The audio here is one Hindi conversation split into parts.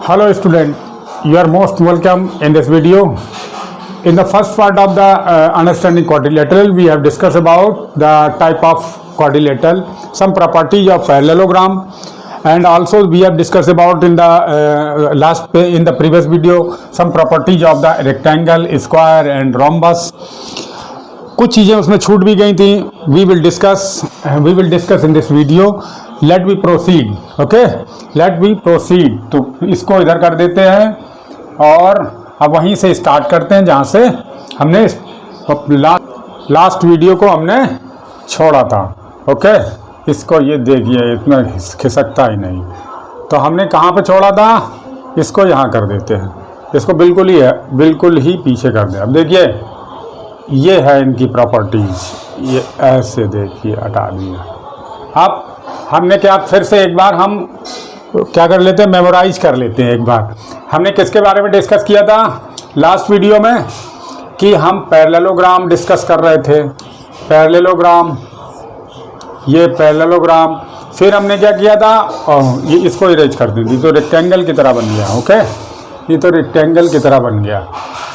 Hello student, you are most welcome in this video. In the first part of the understanding quadrilateral, we have discussed about the type of quadrilateral, some properties of parallelogram, and also we have discussed about in the previous video some properties of the rectangle, square and rhombus. कुछ चीज़ें उसमें छूट भी गई थी. We will discuss in this video. Let we proceed. Okay, let we proceed. तो इसको इधर कर देते हैं और अब वहीं से स्टार्ट करते हैं जहाँ से हमने लास्ट वीडियो को हमने छोड़ा था. ओके, इसको ये देखिए इतना खिसकता ही नहीं. तो हमने कहाँ पे छोड़ा था, इसको यहाँ कर देते हैं. इसको बिल्कुल ही पीछे कर दें. अब देखिए ये है इनकी प्रॉपर्टीज. ये ऐसे देखिए हटा दिया. अब हमने क्या, फिर से एक बार हम क्या कर लेते हैं, मेमोराइज कर लेते हैं. एक बार हमने किसके बारे में डिस्कस किया था लास्ट वीडियो में, कि हम पैरेललोग्राम डिस्कस कर रहे थे. पैरेललोग्राम, ये पैरेललोग्राम. फिर हमने क्या किया था, ये इसको इरेज कर दी थी तो रेक्टेंगल की तरह बन गया. ओके, ये तो रेक्टेंगल की तरह बन गया.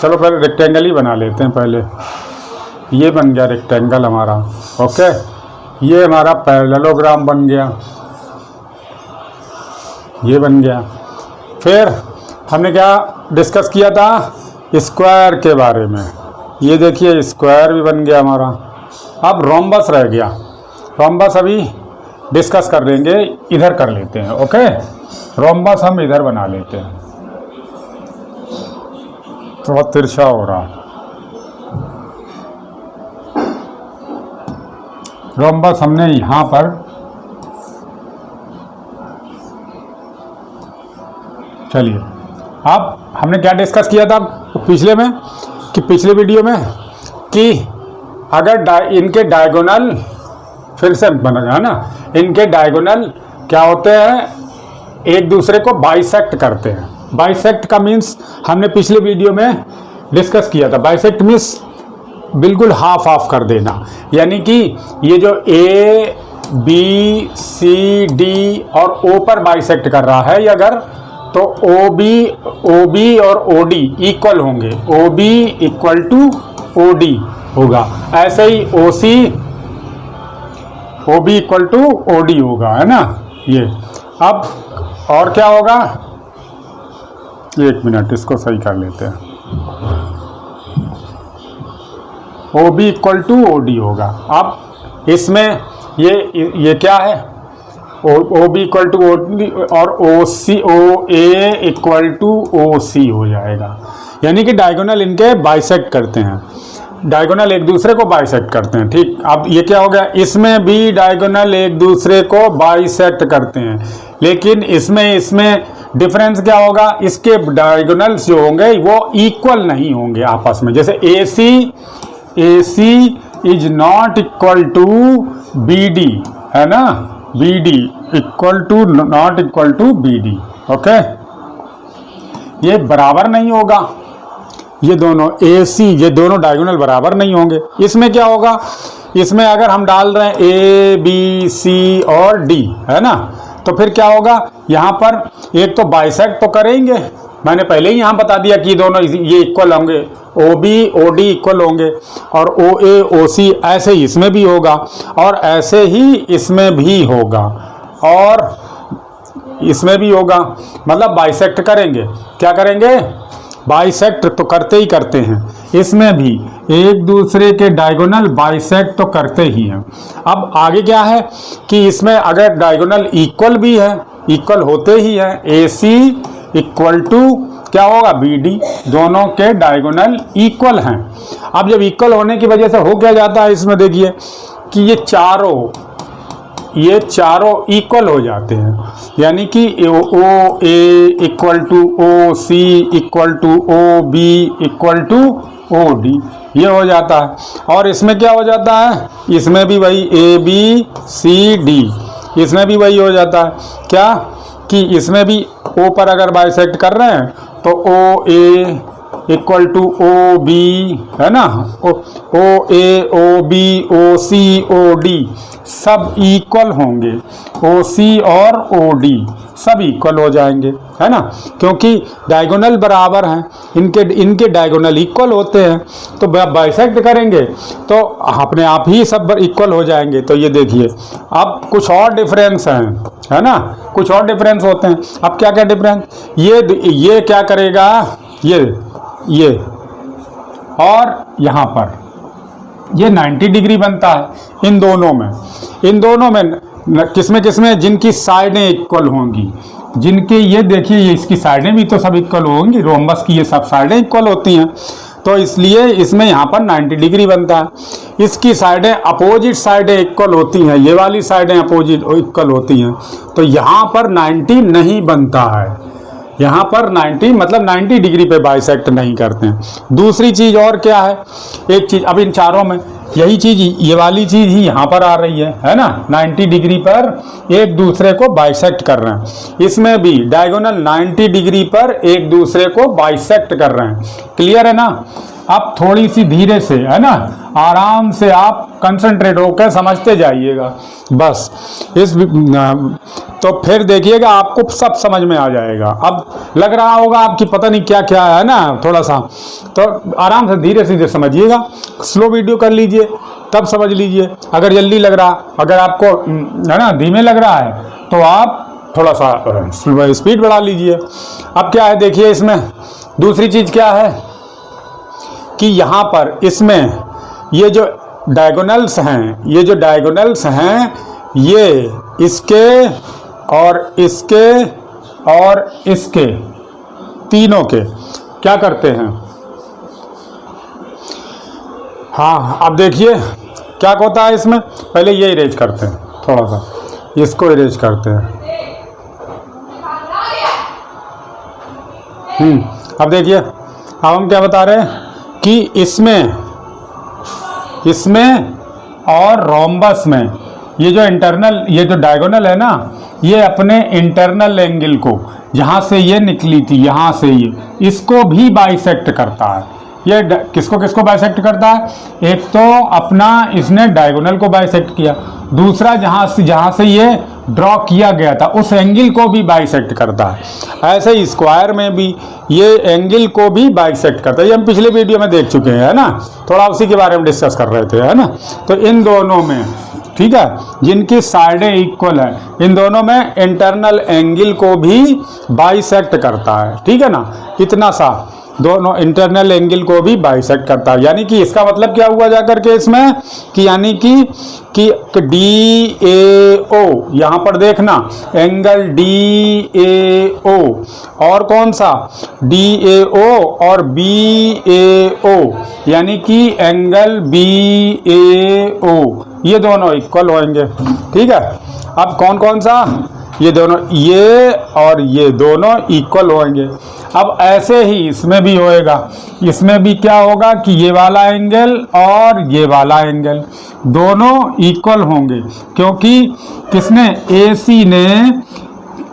चलो पहले रेक्टेंगल ही बना लेते हैं. पहले ये बन गया रेक्टेंगल हमारा. ओके, ये हमारा पैरेललोग्राम बन गया, ये बन गया. फिर हमने क्या डिस्कस किया था, स्क्वायर के बारे में. ये देखिए स्क्वायर भी बन गया हमारा. अब रोम्बस रह गया. रोम्बस अभी डिस्कस कर लेंगे, इधर कर लेते हैं. ओके, रोम्बस हम इधर बना लेते हैं. थोड़ा तिरछा हो रहा. रोम्बस हमने यहाँ पर चलिए. अब हमने क्या डिस्कस किया था पिछले वीडियो में, कि अगर इनके डायगोनल, फिर से बनेगा ना, इनके डायगोनल क्या होते हैं, एक दूसरे को बाइसेक्ट करते हैं. बाइसेक्ट का मीन्स हमने पिछले वीडियो में डिस्कस किया था. बाइसेक्ट मीन्स बिल्कुल हाफ कर देना. यानी कि ये जो ए बी सी डी और ओ पर बाइसेक्ट कर रहा है अगर, तो ओ बी और ओ डी इक्वल होंगे. O B equal to O D होगा. ऐसे ही O B equal to O D होगा, है ना. ये अब और क्या होगा, एक मिनट इसको सही कर लेते हैं. O B equal to O D होगा. अब इसमें ये क्या है, O B equal to O D और O A equal to O सी हो जाएगा. यानी कि डायगोनल इनके बाइसेक्ट करते हैं, डायगोनल एक दूसरे को बाइसेक्ट करते हैं. ठीक, अब ये क्या हो गया, इसमें भी डायगोनल एक दूसरे को बाइसेक्ट करते हैं. लेकिन इसमें डिफरेंस क्या होगा, इसके डायगोनल्स जो होंगे वो इक्वल नहीं होंगे आपस में. जैसे A C is not equal to B D, है ना. B D equal to not equal to B D. Okay, ये बराबर नहीं होगा. ये दोनों ए सी, ये दोनों डायगोनल बराबर नहीं होंगे. इसमें क्या होगा, इसमें अगर हम डाल रहे हैं ए बी सी और डी, है ना, तो फिर क्या होगा, यहाँ पर एक तो बाइसेक्ट तो करेंगे. मैंने पहले ही यहाँ बता दिया कि दोनों ये इक्वल होंगे. O B O D equal होंगे और ओ ए ओ सी ऐसे ही इसमें भी होगा और ऐसे ही इसमें भी होगा और इसमें भी होगा. मतलब बाइसेक्ट करेंगे. क्या करेंगे, बाइसेक्ट तो करते ही करते हैं. इसमें भी एक दूसरे के डायगोनल बाइसेक्ट तो करते ही हैं. अब आगे क्या है कि इसमें अगर डायगोनल इक्वल भी है, इक्वल होते ही है, ए सी इक्वल टू क्या होगा, बी डी. दोनों के डायगोनल इक्वल हैं. अब जब इक्वल होने की वजह से हो क्या जाता है, इसमें देखिए कि ये चारों इक्वल हो जाते हैं. यानी कि O A equal to O C equal to O B equal to O D, ये हो जाता है. और इसमें क्या हो जाता है, इसमें भी वही ए बी सी डी, इसमें भी वही हो जाता है. क्या कि इसमें भी ओ पर अगर बाइसेक्ट कर रहे हैं तो ओ A equal to O B, है ना, ओ ए, ओ बी, ओ सी, ओ डी सब इक्वल होंगे। ओ सी और ओ डी सब इक्वल हो जाएंगे, है ना, क्योंकि डायगोनल बराबर हैं, इनके डायगोनल इक्वल होते हैं। तो बाइसेक्ट करेंगे तो अपने आप ही सब इक्वल हो जाएंगे। तो ये देखिए अब कुछ और डिफरेंस हैं, है ना, कुछ और डिफरेंस होते हैं। अब क्या क्या डिफरेंस, ये क्या करेगा, ये और यहाँ पर ये 90 डिग्री बनता है इन दोनों में किसमें जिनकी साइडें इक्वल होंगी, जिनके ये देखिए ये इसकी साइडें भी तो सब इक्वल होंगी, रोम्बस की ये सब साइडें इक्वल होती हैं, तो इसलिए इसमें यहाँ पर 90 डिग्री बनता है। इसकी साइडें अपोजिट साइडें इक्वल होती हैं, ये वाली साइडें अपोजिट इक्वल होती हैं, तो यहाँ पर 90 नहीं बनता है। यहाँ पर 90 मतलब 90 डिग्री पे बाइसेक्ट नहीं करते हैं। दूसरी चीज़ और क्या है, एक चीज़ अब इन चारों में यही चीज़, ये वाली चीज़ ही यहाँ पर आ रही है ना, 90 डिग्री पर एक दूसरे को बाइसेक्ट कर रहे हैं। इसमें भी डायगोनल 90 डिग्री पर एक दूसरे को बाइसेक्ट कर रहे हैं। क्लियर है ना। अब थोड़ी सी धीरे से, है ना, आराम से आप कंसंट्रेट होकर समझते जाइएगा बस। तो फिर देखिएगा आपको सब समझ में आ जाएगा। अब लग रहा होगा आपकी पता नहीं क्या क्या है ना, थोड़ा सा तो आराम से धीरे से समझिएगा, स्लो वीडियो कर लीजिए तब समझ लीजिए। अगर जल्दी लग रहा, अगर आपको है ना धीमे लग रहा है तो आप थोड़ा सा स्पीड बढ़ा लीजिए। अब क्या है देखिए, इसमें दूसरी चीज़ क्या है कि यहाँ पर इसमें ये जो डायगोनल्स हैं, ये इसके और इसके तीनों के क्या करते हैं। हाँ अब देखिए क्या होता है इसमें, पहले ये इरेज करते हैं, थोड़ा सा इसको इरेज करते हैं। अब देखिए अब हम क्या बता रहे हैं कि इसमें और रोम्बस में ये जो डायगोनल है ना, ये अपने इंटरनल एंगल को, जहाँ से ये निकली थी यहाँ से इसको भी बाइसेक्ट करता है। ये किसको बाइसेक्ट करता है, एक तो अपना इसने डायगोनल को बाइसेक्ट किया, दूसरा जहाँ से ये ड्रॉ किया गया था उस एंगल को भी बाइसेक्ट करता है। ऐसे ही स्क्वायर में भी ये एंगल को भी बाइसेक्ट करता है। ये हम पिछले वीडियो में देख चुके हैं, है ना, थोड़ा उसी के बारे में डिस्कस कर रहे थे, है ना। तो इन दोनों में, ठीक है, जिनकी साइडें इक्वल है, इन दोनों में इंटरनल एंगल को भी बाइसेक्ट करता है, ठीक है ना। इतना सा दोनों इंटरनल एंगल को भी बाइसेक्ट करता है। यानी कि इसका मतलब क्या हुआ जाकर के इसमें कि यानी कि DAO, यहाँ पर देखना एंगल DAO और कौन सा DAO और BAO, यानी कि एंगल BAO, ये दोनों इक्वल होंगे, ठीक है। अब कौन सा, ये दोनों, ये और ये दोनों इक्वल होंगे। अब ऐसे ही इसमें भी होएगा, इसमें भी क्या होगा कि ये वाला एंगल और ये वाला एंगल दोनों इक्वल होंगे, क्योंकि किसने, AC ने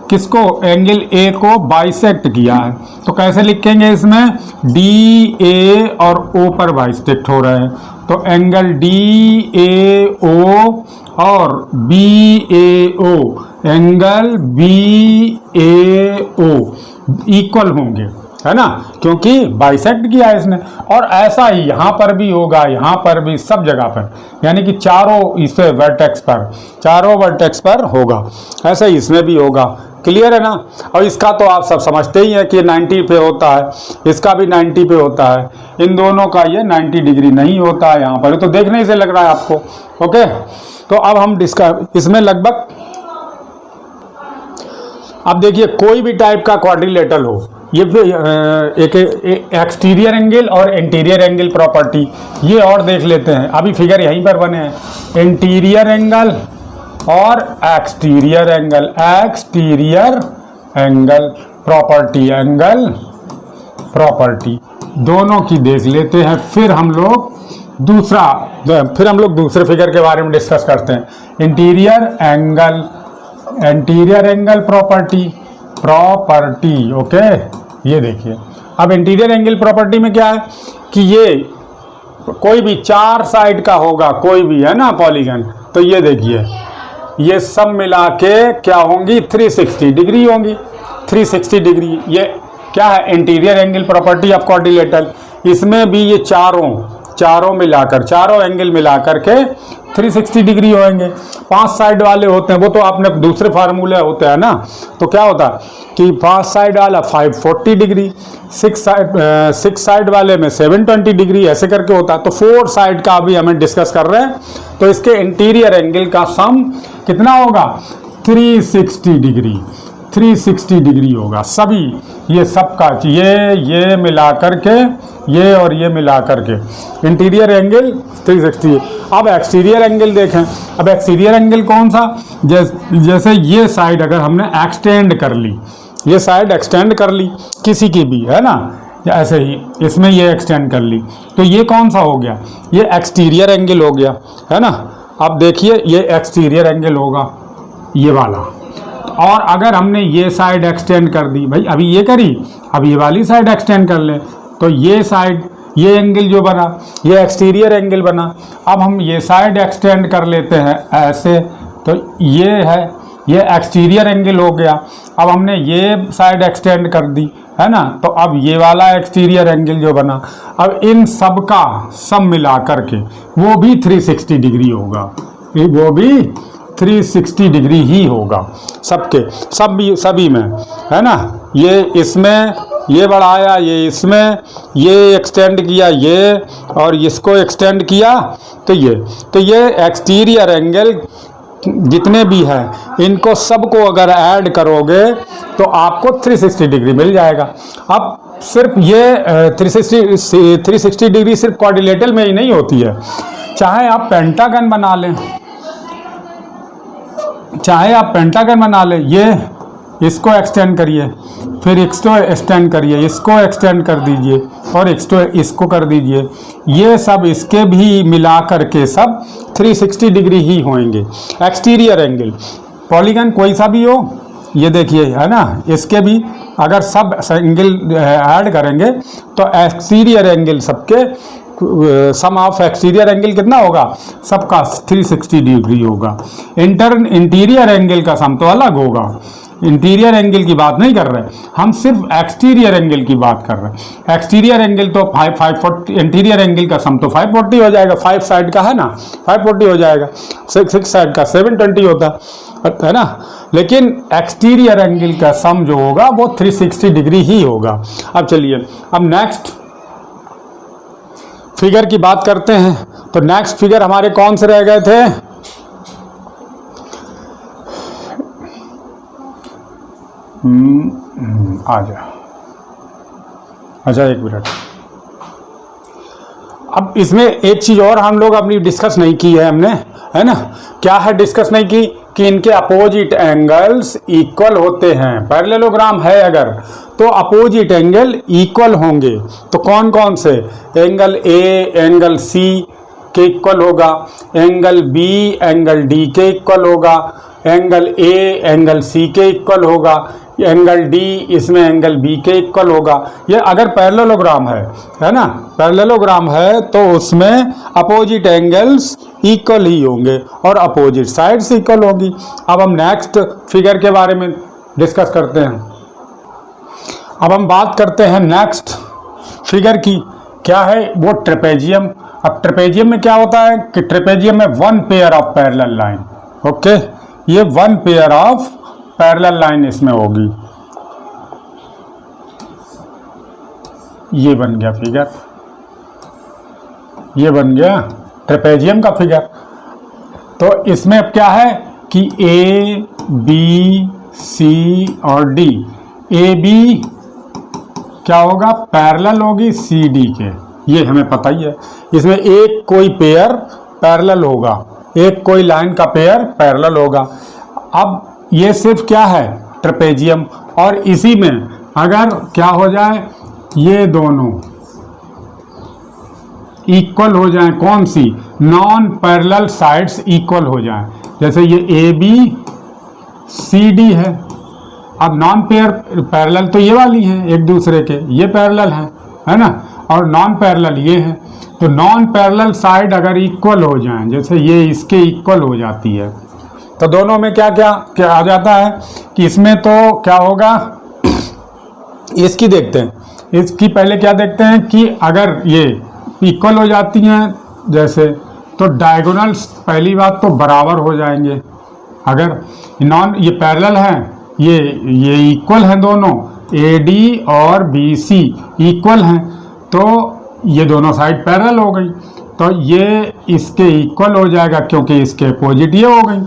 किसको, एंगल A को बाइसेक्ट किया है। तो कैसे लिखेंगे, इसमें DA और O पर बाइसेक्ट हो रहे हैं, तो एंगल DAO और BAO, एंगल BAO इक्वल होंगे, है ना, क्योंकि बाइसेक्ट किया है इसने। और ऐसा ही यहाँ पर भी होगा, यहाँ पर भी, सब जगह पर, यानी कि चारों वर्टेक्स पर होगा। ऐसा ही इसमें भी होगा। क्लियर है ना। और इसका तो आप सब समझते ही हैं कि 90 पे होता है, इसका भी 90 पे होता है, इन दोनों का ये 90 डिग्री नहीं होता है यहाँ पर, तो देखने से लग रहा है आपको। ओके, तो अब हम इसमें लगभग, अब देखिए कोई भी टाइप का क्वाड्रिलेटरल हो, ये एक एक्सटीरियर एंगल और इंटीरियर एंगल प्रॉपर्टी, ये और देख लेते हैं। अभी फिगर यहीं पर बने हैं, इंटीरियर एंगल और एक्सटीरियर एंगल प्रॉपर्टी, दोनों की देख लेते हैं। फिर हम लोग दूसरे फिगर के बारे में डिस्कस करते हैं। Interior angle property. ओके, ये देखिए अब इंटीरियर एंगल प्रॉपर्टी में क्या है कि ये कोई भी 4 साइड का होगा, कोई भी है ना पॉलीगन, तो ये देखिए ये सब मिला के क्या होंगी 360 डिग्री होंगी, 360 डिग्री। ये क्या है interior angle property of quadrilateral. इसमें भी ये चारों मिलाकर, चारों एंगल मिलाकर के 360 डिग्री होंगे। 5 साइड वाले होते हैं, वो तो आपने दूसरे फार्मूले होते हैं ना, तो क्या होता है कि 5 साइड वाला 540 डिग्री, 6 साइड वाले में 720 डिग्री, ऐसे करके होता है। तो 4 साइड का अभी हमें डिस्कस कर रहे हैं, तो इसके इंटीरियर एंगल का सम कितना होगा 360 डिग्री, 360 डिग्री होगा सभी, ये सब का, ये मिला करके, ये और ये मिला करके इंटीरियर एंगल 360। अब एक्सटीरियर एंगल देखें। अब एक्सटीरियर एंगल कौन सा, जैसे ये साइड अगर हमने एक्सटेंड कर ली, ये साइड एक्सटेंड कर ली किसी की भी, है ना, ऐसे ही इसमें ये एक्सटेंड कर ली, तो ये कौन सा हो गया, ये एक्सटीरियर एंगल हो गया, है ना। अब देखिए ये एक्सटीरियर एंगल होगा ये वाला, और अगर हमने ये साइड एक्सटेंड कर दी, भाई अभी ये करी, अब ये वाली साइड एक्सटेंड कर लें, तो ये साइड, ये एंगल जो बना ये एक्सटीरियर एंगल बना। अब हम ये साइड एक्सटेंड कर लेते हैं ऐसे, तो ये है, ये एक्सटीरियर एंगल हो गया। अब हमने ये साइड एक्सटेंड कर दी, है ना, तो अब ये वाला एक्सटीरियर एंगल जो बना, अब इन सब का सब मिला करके वो भी 360 डिग्री होगा, वो भी 360 डिग्री ही होगा सबके, सभी में, है ना। ये इसमें ये बढ़ाया, ये इसमें, ये एक्सटेंड किया, ये और इसको एक्सटेंड किया, तो ये एक्सटीरियर एंगल जितने भी हैं इनको सबको अगर ऐड करोगे तो आपको 360 डिग्री मिल जाएगा। अब सिर्फ ये 360 डिग्री सिर्फ क्वाड्रिलेटरल में ही नहीं होती है, चाहे आप पेंटागन बना लें, ये इसको एक्सटेंड करिए, फिर इसको एक्सटेंड करिए, इसको एक्सटेंड कर दीजिए, और इसको कर दीजिए, ये सब इसके भी मिला करके सब 360 डिग्री ही होंगे। एक्सटीरियर एंगल पॉलीगन कोई सा भी हो, ये देखिए, है ना, इसके भी अगर सब एंगल ऐड करेंगे तो एक्सटीरियर एंगल सबके सम ऑफ एक्सटीरियर एंगल कितना होगा, सबका 360 डिग्री होगा। इंटीरियर एंगल का सम तो अलग होगा, इंटीरियर एंगल की बात नहीं कर रहे, हम सिर्फ एक्सटीरियर एंगल की बात कर रहे हैं। एक्सटीरियर एंगल तो 540, इंटीरियर एंगल का सम तो 540 हो जाएगा, 5 साइड का है ना 540 हो जाएगा, 6 साइड का 720 होता है ना। लेकिन एक्सटीरियर एंगल का सम जो होगा वो 360 डिग्री ही होगा। अब चलिए, अब नेक्स्ट फिगर की बात करते हैं। तो नेक्स्ट फिगर हमारे कौन से रह गए थे, आ जा, अच्छा एक मिनट। अब इसमें एक चीज और हम लोग अपनी डिस्कस नहीं की है हमने, है ना, क्या है डिस्कस नहीं की कि इनके अपोजिट एंगल्स इक्वल होते हैं। पैरेललोग्राम है अगर तो अपोजिट एंगल इक्वल होंगे, तो कौन कौन से, एंगल ए एंगल सी के इक्वल होगा, एंगल बी एंगल डी के इक्वल होगा, एंगल ए एंगल सी के इक्वल होगा, एंगल डी इसमें एंगल बी के इक्वल होगा। ये अगर पैरेललोग्राम है ना, पैरेललोग्राम है तो उसमें अपोजिट एंगल्स इक्वल ही होंगे और अपोजिट साइड्स इक्वल होगी। अब हम नेक्स्ट फिगर के बारे में डिस्कस करते हैं। अब हम बात करते हैं नेक्स्ट फिगर की, क्या है वो ट्रेपेजियम। अब ट्रेपेजियम में क्या होता है कि ट्रेपेजियम में 1 pair of parallel line, okay, ये 1 पेयर ऑफ पैरेलल लाइन इसमें होगी। ये बन गया फिगर, ये बन गया ट्रेपेजियम का फिगर। तो इसमें अब क्या है कि ए बी सी और डी, ए बी क्या होगा पैरेलल होगी सी डी के, ये हमें पता ही है। इसमें एक कोई पेयर पैरेलल होगा, एक कोई लाइन का पेयर पैरेलल होगा। अब ये सिर्फ क्या है ट्रेपेजियम, और इसी में अगर क्या हो जाए ये दोनों इक्वल हो जाएं, कौन सी, नॉन पैरेलल साइड्स इक्वल हो जाएं, जैसे ये ए बी सी डी है, अब नॉन पैरेलल तो ये वाली हैं एक दूसरे के, ये पैरेलल है ना, और नॉन पैरेलल ये है। तो नॉन पैरेलल साइड अगर इक्वल हो जाएं, जैसे ये इसके इक्वल हो जाती है, तो दोनों में क्या क्या क्या आ जाता है कि इसमें तो क्या होगा, इसकी देखते हैं, इसकी पहले क्या देखते हैं कि अगर ये इक्वल हो जाती हैं जैसे, तो डायगोनल्स पहली बात तो बराबर हो जाएंगे। अगर नॉन ये पैरेलल हैं, ये इक्वल हैं दोनों, AD और BC इक्वल हैं, तो ये दोनों साइड पैरेलल हो गई, तो ये इसके इक्वल हो जाएगा क्योंकि इसके अपोजिट ये हो गई।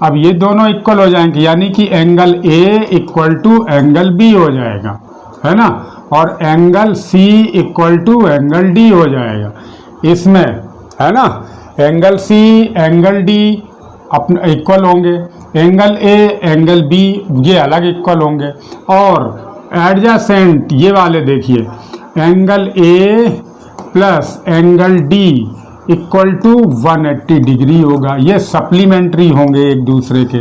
अब ये दोनों इक्वल हो जाएंगे, यानी कि angle A equal to angle B हो जाएगा, है ना, और angle C equal to angle D हो जाएगा इसमें, है ना। एंगल C एंगल D अपने इक्वल होंगे, एंगल A एंगल B ये अलग इक्वल होंगे, और एडजेसेंट ये वाले देखिए, angle A plus angle D equal to 180 degree होगा। ये सप्लीमेंट्री होंगे एक दूसरे के,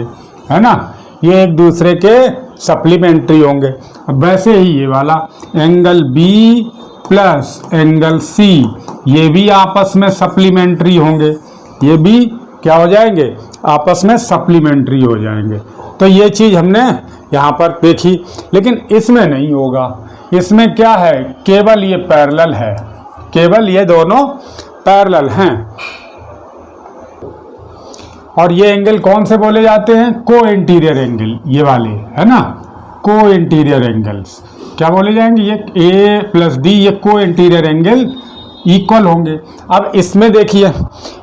है ना, ये एक दूसरे के सप्लीमेंट्री होंगे। अब वैसे ही ये वाला angle B plus angle C ये भी आपस में सप्लीमेंट्री होंगे, ये भी क्या हो जाएंगे, आपस में सप्लीमेंट्री हो जाएंगे। तो ये चीज़ हमने यहाँ पर देखी, लेकिन इसमें नहीं होगा। इसमें क्या है, केवल ये पैरेलल है, केवल ये दोनों पैरेलल हैं। और ये एंगल कौन से बोले जाते हैं, को इंटीरियर एंगल, ये वाले, है ना, को इंटीरियर एंगल्स क्या बोले जाएंगे, ये A प्लस D ये को इंटीरियर एंगल इक्वल होंगे। अब इसमें देखिए,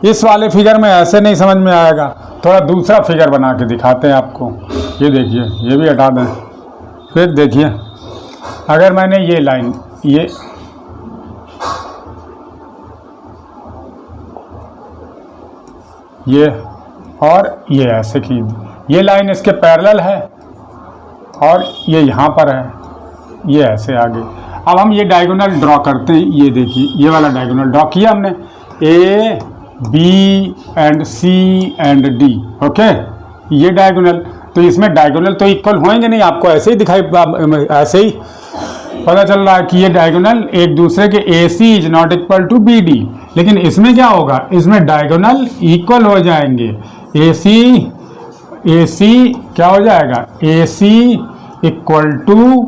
इस वाले फिगर में ऐसे नहीं समझ में आएगा, थोड़ा दूसरा फिगर बना के दिखाते हैं आपको। ये देखिए, ये भी हटा दें, फिर देखिए, अगर मैंने ये लाइन ये और ये ऐसे खींच, ये लाइन इसके पैरेलल है और ये यहाँ पर है, ये ऐसे आगे। अब हम ये डायगोनल ड्रॉ करते हैं, ये देखिए, ये वाला डायगोनल ड्रॉ किया हमने, A B and C and D, okay, ये डायगोनल। तो इसमें डायगोनल तो इक्वल होंगे नहीं, आपको ऐसे ही दिखाई, ऐसे ही पता चल रहा है कि ये डायगोनल एक दूसरे के AC is not equal to BD। लेकिन इसमें क्या होगा, इसमें डायगोनल इक्वल हो जाएंगे, AC क्या हो जाएगा, AC इक्वल टू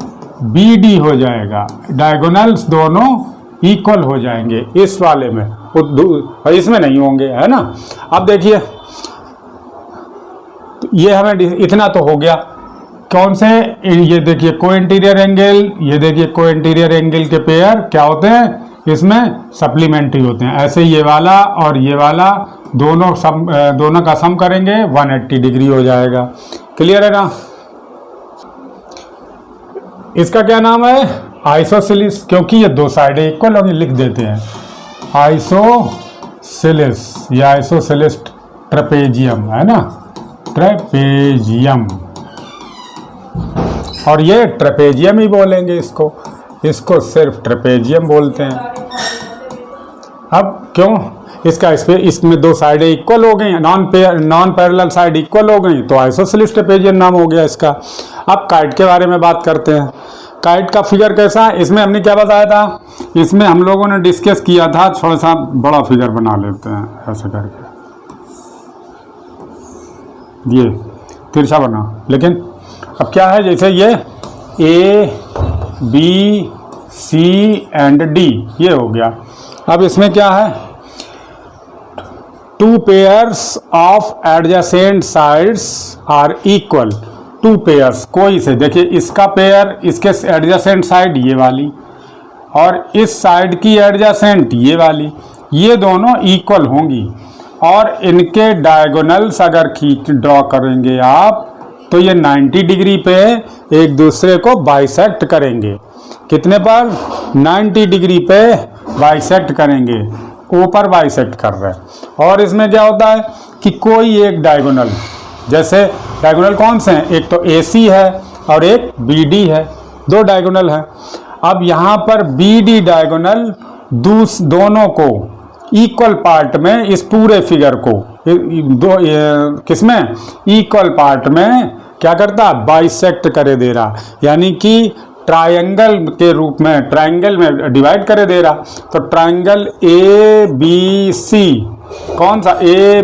BD हो जाएगा, डायगोनल्स दोनों इक्वल हो जाएंगे इस वाले में, और इसमें नहीं होंगे, है ना। अब देखिए, ये हमें इतना तो हो गया, कौन से, ये देखिए को इंटीरियर एंगल, ये देखिए को इंटीरियर एंगल के पेयर क्या होते हैं, इसमें सप्लीमेंट्री होते हैं। ऐसे ये वाला और ये वाला दोनों का सम करेंगे 180 डिग्री हो जाएगा। क्लियर है ना। इसका क्या नाम है, आइसोसेलेस, क्योंकि ये दो साइडें इक्वल होंगी, लिख देते हैं आइसोसेलेस या आइसोसेलेस ट्रेपेजियम, है ना, ट्रेपेजियम, और ये ट्रेपेजियम ही बोलेंगे इसको सिर्फ ट्रेपेजियम बोलते हैं। अब क्यों, इसमें दो साइडें इक्वल हो गई, नॉन पैरेलल साइड इक्वल हो गई, तो आइसोसेलेस ट्रेपेजियम नाम हो गया इसका। अब काइट के बारे में बात करते हैं। काइट का फिगर कैसा है, इसमें हमने क्या बताया था, इसमें हम लोगों ने डिस्कस किया था, थोड़ा सा बड़ा फिगर बना लेते हैं ऐसे करके, ये तिरछा बना। लेकिन अब क्या है, जैसे ये A B C and D ये हो गया। अब इसमें क्या है, two pairs of adjacent sides are equal, two pairs कोई से, देखिए इसका पेयर, इसके एडजेसेंट साइड ये वाली और इस साइड की एडजेसेंट ये वाली, ये दोनों इक्वल होंगी, और इनके डायगोनल्स अगर ड्रॉ करेंगे आप, तो ये 90 डिग्री पे एक दूसरे को बाइसेक्ट करेंगे। कितने पर, 90 डिग्री पे बाइसेक्ट करेंगे, ऊपर बाइसेक्ट कर रहे हैं। और इसमें क्या होता है कि कोई एक डायगोनल, जैसे डायगोनल कौन से हैं, एक तो AC है और एक BD है, दो डायगोनल हैं। अब यहाँ पर BD डायगोनल दोनों को इक्वल पार्ट में, इस पूरे फिगर को किसमें, इक्वल पार्ट में क्या करता है, बाइसेक्ट करे दे रहा, यानी कि ट्रायंगल के रूप में, ट्रायंगल में डिवाइड करे दे रहा। तो ट्रायंगल ए बी सी, कौन सा, A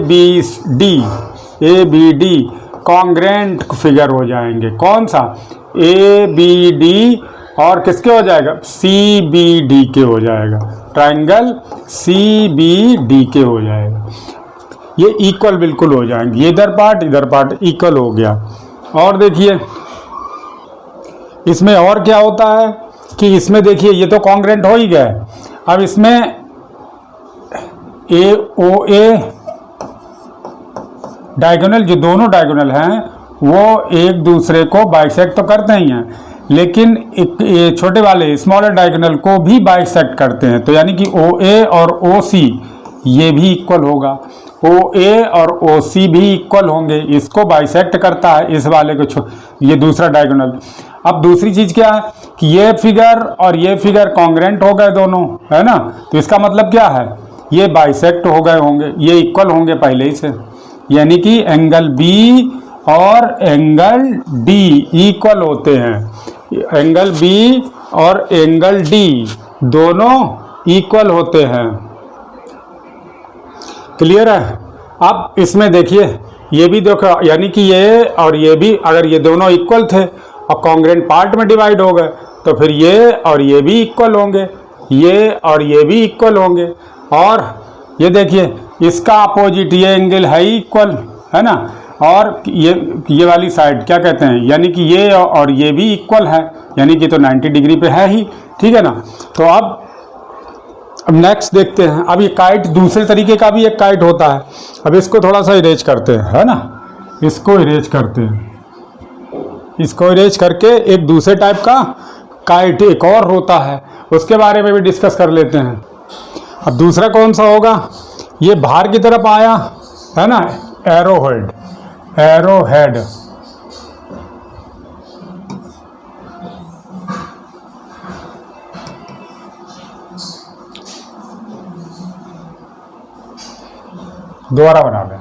B D congruent figure हो जाएंगे। कौन सा, ए बी डी और किसके हो जाएगा, सी बी डी के हो जाएगा, ट्रायंगल सी बी डी के हो जाएगा। ये इक्वल बिल्कुल हो जाएंगे, ये इधर पार्ट इक्वल हो गया। और देखिए इसमें और क्या होता है कि इसमें देखिए ये तो कॉन्ग्रेंट हो ही गए। अब इसमें ए ओ ए डायगोनल, जो दोनों डायगोनल हैं वो एक दूसरे को बाइसेक्ट तो करते ही हैं, लेकिन ये छोटे वाले स्मॉलर डायगोनल को भी बाइसेक्ट करते हैं। तो यानी कि ओ ए और ओ सी ये भी इक्वल होगा, ओ ए और ओ सी भी इक्वल होंगे, इसको बाइसेक्ट करता है इस वाले को, ये दूसरा डायगोनल। अब दूसरी चीज क्या है कि ये फिगर और ये फिगर कॉन्ग्रेंट हो गए दोनों, है ना। तो इसका मतलब क्या है, ये बाइसेक्ट हो गए होंगे, ये इक्वल होंगे पहले ही से, यानी कि एंगल बी और एंगल डी इक्वल होते हैं। एंगल बी और एंगल डी दोनों इक्वल होते हैं। क्लियर है। अब इसमें देखिए ये भी देखो, यानी कि ये और ये भी अगर ये दोनों इक्वल थे और कॉन्ग्रेंट पार्ट में डिवाइड हो गए तो फिर ये और ये भी इक्वल होंगे, ये और ये भी इक्वल होंगे। और ये देखिए इसका अपोजिट ये एंगल है इक्वल, है ना। और ये वाली साइड क्या कहते हैं, यानी कि ये और ये भी इक्वल है, यानी कि तो 90 डिग्री पे है ही, ठीक है ना। तो अब नेक्स्ट देखते हैं। अब ये काइट दूसरे तरीके का भी एक काइट होता है। अब इसको थोड़ा सा इरेज करते हैं, है ना, इसको इरेज करते हैं, इसको इरेज करके एक दूसरे टाइप का काइट एक और होता है, उसके बारे में भी डिस्कस कर लेते हैं। अब दूसरा कौन सा होगा, ये बाहर की तरफ आया, है ना, एरोहेड, एरोहेड। दोबारा बना लें,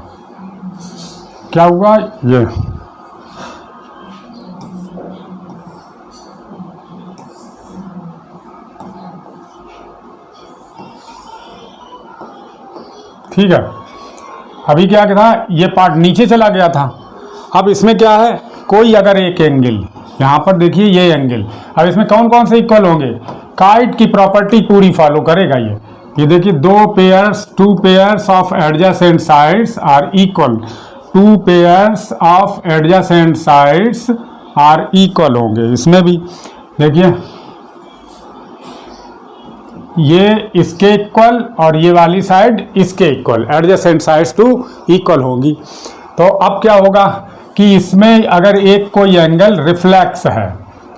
क्या हुआ ये, ठीक है। अभी क्या था, ये पार्ट नीचे चला गया था। अब इसमें क्या है, कोई अगर एक एंगल, यहाँ पर देखिए ये एंगल, अब इसमें कौन कौन से इक्वल होंगे, काइट की प्रॉपर्टी पूरी फॉलो करेगा ये देखिए, two pairs of adjacent sides are equal, two pairs of adjacent sides are equal होंगे। इसमें भी देखिए ये इसके इक्वल और ये वाली साइड इसके equal, adjacent sides two equal होगी। तो अब क्या होगा कि इसमें अगर एक कोई एंगल रिफ्लेक्स है,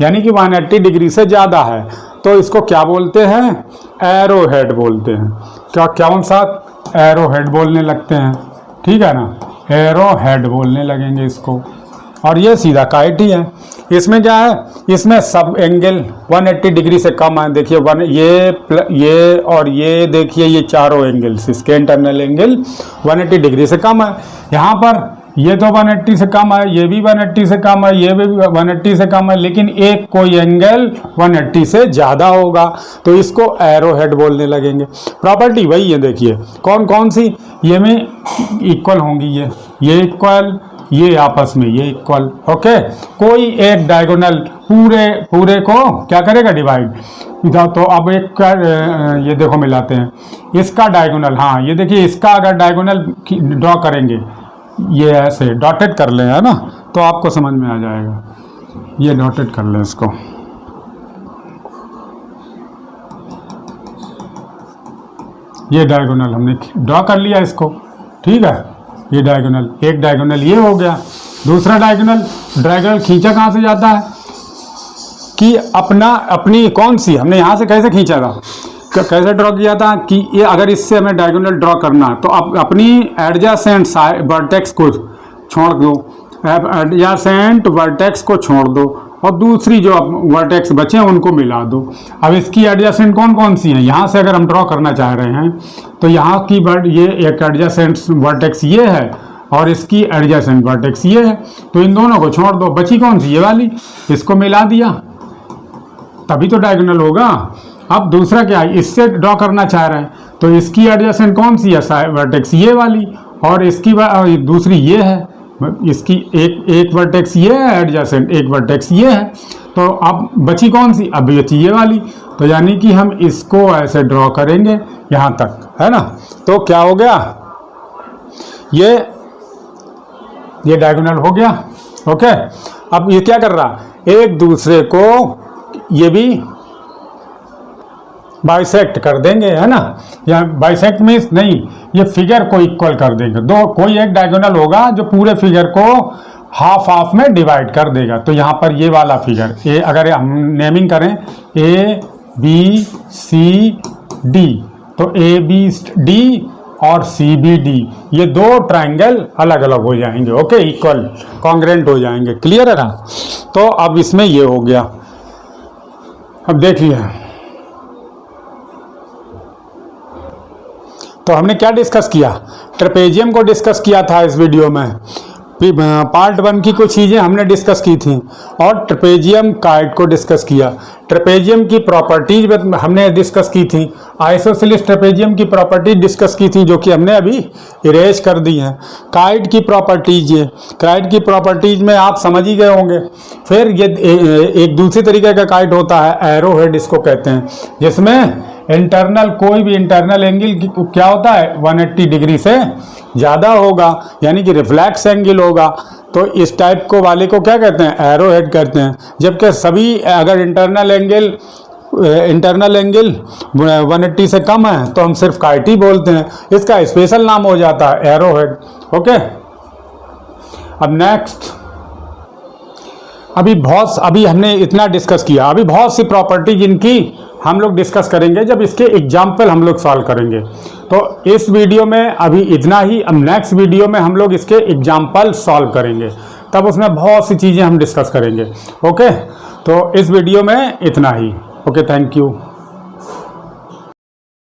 यानी कि 180 डिग्री से ज़्यादा है, तो इसको क्या बोलते हैं, एरोहेड बोलते हैं। क्या कौन सा, एरोहेड बोलने लगते हैं, ठीक है ना, एरोहेड बोलने लगेंगे इसको। और ये सीधा काइट ही है। इसमें क्या है, इसमें सब एंगल 180 डिग्री से कम है। देखिए ये और ये देखिए, ये चारों एंगल्स इसके इंटरनल एंगल 180 डिग्री से कम है। यहाँ पर ये तो 180 से कम है, ये भी 180 से कम है, ये भी 180 से कम है, लेकिन एक कोई एंगल 180 से ज़्यादा होगा, तो इसको एरोहेड बोलने लगेंगे। प्रॉपर्टी वही है, देखिए कौन कौन सी, ये में इक्वल होंगी, ये इक्वल, ये आपस में ये इक्वल, ओके। कोई एक डायगोनल पूरे को क्या करेगा, डिवाइड। तो अब एक ये देखो मिलाते हैं, इसका डायगोनल, हाँ ये देखिए, इसका अगर डायगोनल ड्रॉ करेंगे, ये ऐसे डॉटेड कर लें, है ना, तो आपको समझ में आ जाएगा। ये डॉटेड कर लें इसको, ये डायगोनल हमने ड्रॉ कर लिया इसको, ठीक है। ये डायगोनल, एक डायगोनल ये हो गया। दूसरा डायगोनल खींचा कहाँ से जाता है कि अपनी कौन सी, हमने यहाँ से कैसे खींचा था, कैसे ड्रॉ किया था कि ये अगर इससे हमें डायगोनल ड्रॉ करना है तो अपनी एडजेसेंट वर्टेक्स को छोड़ दो, एडजेसेंट वर्टेक्स को छोड़ दो और दूसरी जो वर्टेक्स बचे हैं उनको मिला दो। अब इसकी एडजेसेंट कौन कौन सी हैं, यहाँ से अगर हम ड्रॉ करना चाह रहे हैं तो यहाँ की ये एक एडजेसेंट वर्टेक्स ये है और इसकी एडजेसेंट वर्टेक्स ये है, तो इन दोनों को छोड़ दो, बची कौन सी, ये वाली, इसको मिला दिया तभी तो डायगोनल होगा। अब दूसरा क्या है, इससे ड्रॉ करना चाह रहे हैं, तो इसकी एडजेसेंट कौन सी है, वर्टेक्स ये वाली, और इसकी दूसरी ये है, इसकी एक वर्टेक्स ये है एडजेसेंट, एक वर्टेक्स ये है, तो अब बची कौन सी, अब बची ये वाली, तो यानी कि हम इसको ऐसे ड्रॉ करेंगे यहाँ तक, है ना। तो क्या हो गया, ये डायगोनल हो गया। ओके, अब ये क्या कर रहा, एक दूसरे को ये भी बाइसेक्ट कर देंगे, है ना, या बाइसेक्ट मीन्स नहीं, ये फिगर को इक्वल कर देंगे, दो कोई एक डायगोनल होगा जो पूरे फिगर को हाफ हाफ में डिवाइड कर देगा। तो यहाँ पर ये वाला फिगर ए, अगर हम नेमिंग करें ए बी सी डी, तो ए बी डी और सी बी डी, ये दो ट्राइंगल अलग अलग हो जाएंगे। ओके, इक्वल कॉन्ग्रेंट हो जाएंगे। क्लियर है ना। तो अब इसमें ये हो गया। अब देखिए, तो हमने क्या डिस्कस किया, ट्रेपेजियम को डिस्कस किया था इस वीडियो में। पार्ट 1 की कुछ चीज़ें हमने डिस्कस की थी, और ट्रेपेजियम काइट को डिस्कस किया। ट्रेपेजियम की प्रॉपर्टीज हमने डिस्कस की थी, आइसोसेलेस ट्रेपेजियम की प्रॉपर्टीज डिस्कस की थी, जो कि हमने अभी इरेज कर दी हैं। काइट की प्रॉपर्टीज, ये काइट की प्रॉपर्टीज में आप समझ ही गए होंगे। फिर ये एक दूसरे तरीके का काइट होता है, एरो हेड इसको कहते हैं, जिसमें इंटरनल कोई भी इंटरनल एंगल क्या होता है 180 डिग्री से ज़्यादा होगा, यानी कि रिफ्लेक्स एंगल होगा। तो इस टाइप को वाले को क्या कहते हैं, एरो हेड कहते हैं। जबकि सभी अगर इंटरनल एंगल 180 से कम है तो हम सिर्फ काइट ही बोलते हैं, इसका स्पेशल नाम हो जाता है एरो हेड। ओके, अब नेक्स्ट, अभी हमने इतना डिस्कस किया, अभी बहुत सी प्रॉपर्टीज इनकी हम लोग डिस्कस करेंगे जब इसके एग्जाम्पल हम लोग सॉल्व करेंगे। तो इस वीडियो में अभी इतना ही। अब नेक्स्ट वीडियो में हम लोग इसके एग्जाम्पल सॉल्व करेंगे, तब उसमें बहुत सी चीज़ें हम डिस्कस करेंगे। ओके, तो इस वीडियो में इतना ही। Okay, thank you.